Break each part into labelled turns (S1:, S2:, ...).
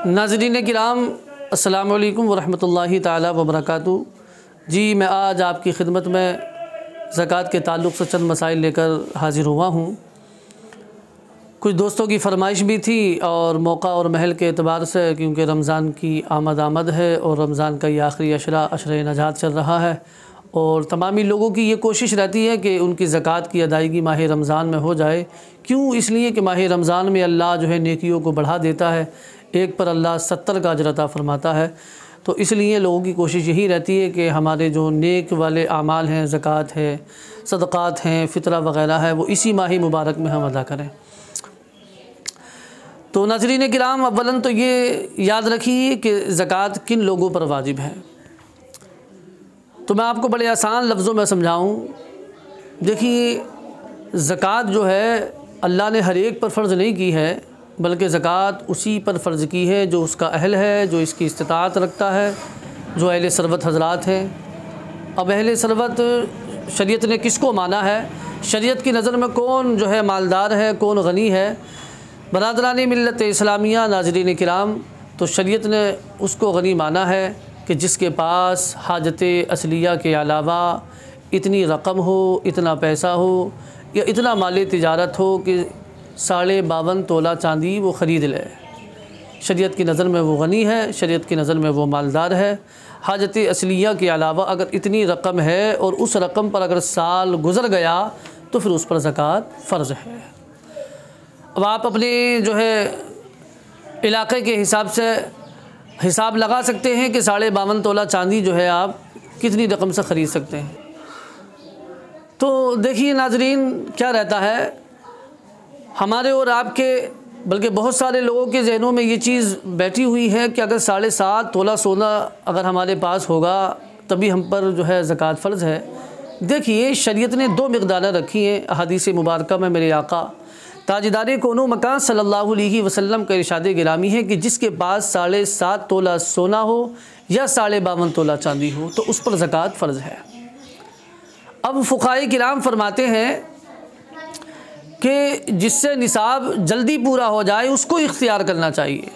S1: नाज़रीन किराम, अस्सलामु अलैकुम वरहमतुल्लाहि ताला वबरकातुहू। जी, मैं आज आपकी खिदमत में ज़कात के ताल्लुक़ से चंद मसाइल लेकर हाज़िर हुआ हूँ। कुछ दोस्तों की फरमाइश भी थी और मौका और महल के एतबार से, क्योंकि रमज़ान की आमद है और रमज़ान का ये आखिरी अशरे नजात चल रहा है और तमामी लोगों की ये कोशिश रहती है कि उनकी ज़कात की अदायगी माह रमज़ान में हो जाए। क्यों? इसलिए कि माह रमज़ान में अल्लाह जो है नेकियों को बढ़ा देता है, एक पर अल्लाह 70 का अजर अता फ़रमाता है। तो इसलिए लोगों की कोशिश यही रहती है कि हमारे जो नेक वाले आमाल हैं, ज़कात है, सदक़ात हैं, फ़ितरा वग़ैरह है, वो इसी माह मुबारक में हम अदा करें। तो नाज़रीन किराम, अव्वलन तो ये याद रखिए कि ज़कात किन लोगों पर वाजिब है। तो मैं आपको बड़े आसान लफ्ज़ों में समझाऊँ। देखिए, ज़कात जो है अल्लाह ने हर एक पर फ़र्ज़ नहीं की है, बल्कि ज़कात उसी पर फ़र्ज़ की है जो उसका अहल है, जो इसकी इस्तिताअत रखता है, जो अहले सरवत हज़रात हैं। अब अहले सरवत शरीयत ने किसको माना है? शरीयत की नज़र में कौन जो है मालदार है, कौन गनी है? बरादरानी मिल्लत इस्लामिया नाज़रीन किराम, तो शरीयत ने उसको गनी माना है कि जिसके पास हाजत असलिया के अलावा इतनी रकम हो, इतना पैसा हो या इतना माली तिजारत हो कि 52.5 तोला चांदी वो ख़रीद ले। शरीयत की नज़र में वो गनी है, शरीयत की नज़र में वो मालदार है। हाजत असलिया के अलावा अगर इतनी रकम है और उस रकम पर अगर साल गुज़र गया तो फिर उस पर ज़कात फ़र्ज़ है। अब आप अपने जो है इलाक़े के हिसाब से हिसाब लगा सकते हैं कि 52.5 तोला चांदी जो है आप कितनी रकम से ख़रीद सकते हैं। तो देखिए नाज़रीन, क्या रहता है हमारे और आपके, बल्कि बहुत सारे लोगों के ज़हनों में ये चीज़ बैठी हुई है कि अगर 7.5 तोला सोना अगर हमारे पास होगा तभी हम पर जो है ज़कात फ़र्ज़ है। देखिए, शरीयत ने 2 मिक़दारें रखी हैं। अहादीस मुबारका में मेरे आका ताजदार कौनो मकान सल्लल्लाहु अलैहि वसल्लम का इरशाद गिरामी है कि जिसके पास 7.5 तोला सोना हो या 52.5 तोला चांदी हो तो उस पर ज़कात फ़र्ज़ है। अब फ़ुक़हाए किराम फरमाते हैं कि जिससे निसाब जल्दी पूरा हो जाए उसको इख्तियार करना चाहिए।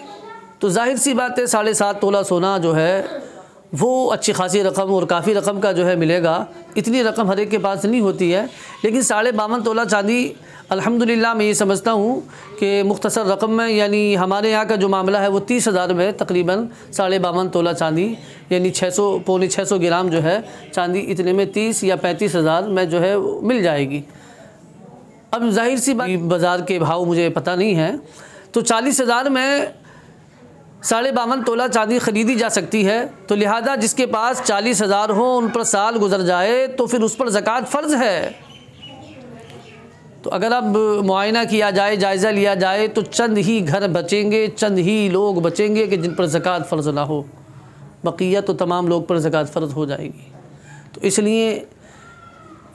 S1: तो जाहिर सी बात है 7.5 तोला सोना जो है वो अच्छी खासी रकम और काफ़ी रकम का जो है मिलेगा। इतनी रकम हर एक के पास नहीं होती है, लेकिन 52.5 तोला चांदी अल्हम्दुलिल्लाह मैं ये समझता हूँ कि मुख्तसर रकम में, यानी हमारे यहाँ का जो मामला है वो 30,000 में तकरीबन 52.5 तोला चांदी यानी 600 पौने 600 ग्राम जो है चांदी, इतने में 30 या 35,000 में जो है मिल जाएगी। अब जाहिर सी बात, बाज़ार के भाव मुझे पता नहीं है, तो 40,000 में 52.5 तोला चांदी ख़रीदी जा सकती है। तो लिहाजा जिसके पास 40,000 हो, उन पर साल गुज़र जाए तो फिर उस पर ज़कात फ़र्ज़ है। तो अगर अब मुआयना किया जाए, जायज़ा लिया जाए तो चंद ही घर बचेंगे, चंद ही लोग बचेंगे कि जिन पर ज़कात फ़र्ज़ ना हो। बक़िया तो तमाम लोग पर ज़कात फ़र्ज़ हो जाएगी। तो इसलिए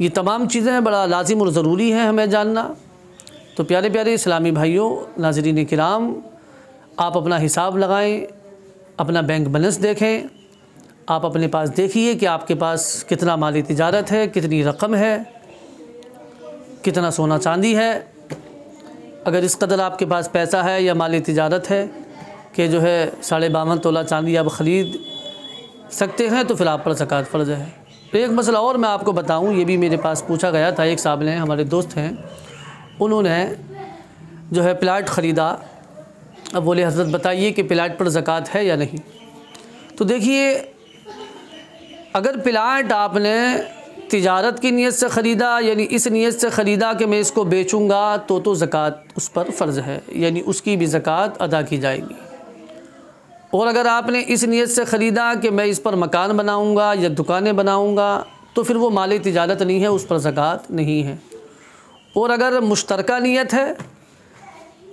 S1: ये तमाम चीज़ें बड़ा लाजिम और ज़रूरी है हमें जानना। तो प्यारे प्यारे इस्लामी भाइयों, नाज़रीन किराम, आप अपना हिसाब लगाएं, अपना बैंक बैलेंस देखें। आप अपने पास देखिए कि आपके पास कितना माली तिजारत है, कितनी रकम है, कितना सोना चांदी है। अगर इस कदर आपके पास पैसा है या माली तिजारत है कि जो है 52.5 तोला चांदी आप ख़रीद सकते हैं तो फिर आप पर ज़कात फ़र्ज़ है। तो एक मसला और मैं आपको बताऊं, ये भी मेरे पास पूछा गया था। एक साहब ने, हमारे दोस्त हैं, उन्होंने जो है प्लाट ख़रीदा। अब बोले हज़रत बताइए कि प्लाट पर ज़कात है या नहीं। तो देखिए, अगर प्लाट आपने तिजारत की नीयत से ख़रीदा, यानी इस नीयत से ख़रीदा कि मैं इसको बेचूँगा, तो ज़कात उस पर फ़र्ज़ है, यानी उसकी भी ज़कात अदा की जाएगी। और अगर आपने इस नीयत से ख़रीदा कि मैं इस पर मकान बनाऊँगा या दुकानें बनाऊँगा, तो फिर वो माली तिजारत नहीं है, उस पर ज़कात नहीं है। और अगर मुश्तरका नीयत है,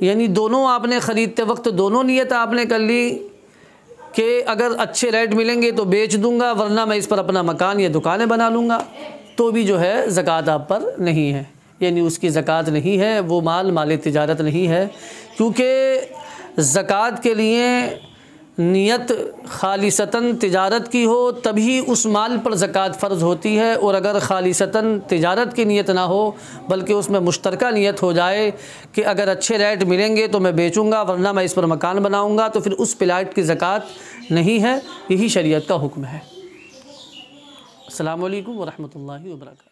S1: यानी दोनों आपने ख़रीदते वक्त दोनों नीयत आपने कर ली कि अगर अच्छे रेट मिलेंगे तो बेच दूँगा, वरना मैं इस पर अपना मकान या दुकानें बना लूँगा, तो भी जो है ज़कात आप पर नहीं है, यानी उसकी ज़कात नहीं है। वो माल माली तिजारत नहीं है, क्योंकि ज़कात के लिए नियत खालिसतन तिजारत की हो तभी उस माल पर ज़कात फ़र्ज़ होती है, और अगर खालिसतन तिजारत की नीयत ना हो बल्कि उसमें मुश्तरका नीयत हो जाए कि अगर अच्छे रेट मिलेंगे तो मैं बेचूंगा वरना मैं इस पर मकान बनाऊंगा, तो फिर उस प्लाट की ज़कात नहीं है। यही शरीयत का हुक्म है। अस्सलामु अलैकुम व रहमतुल्लाहि व बरकातहू।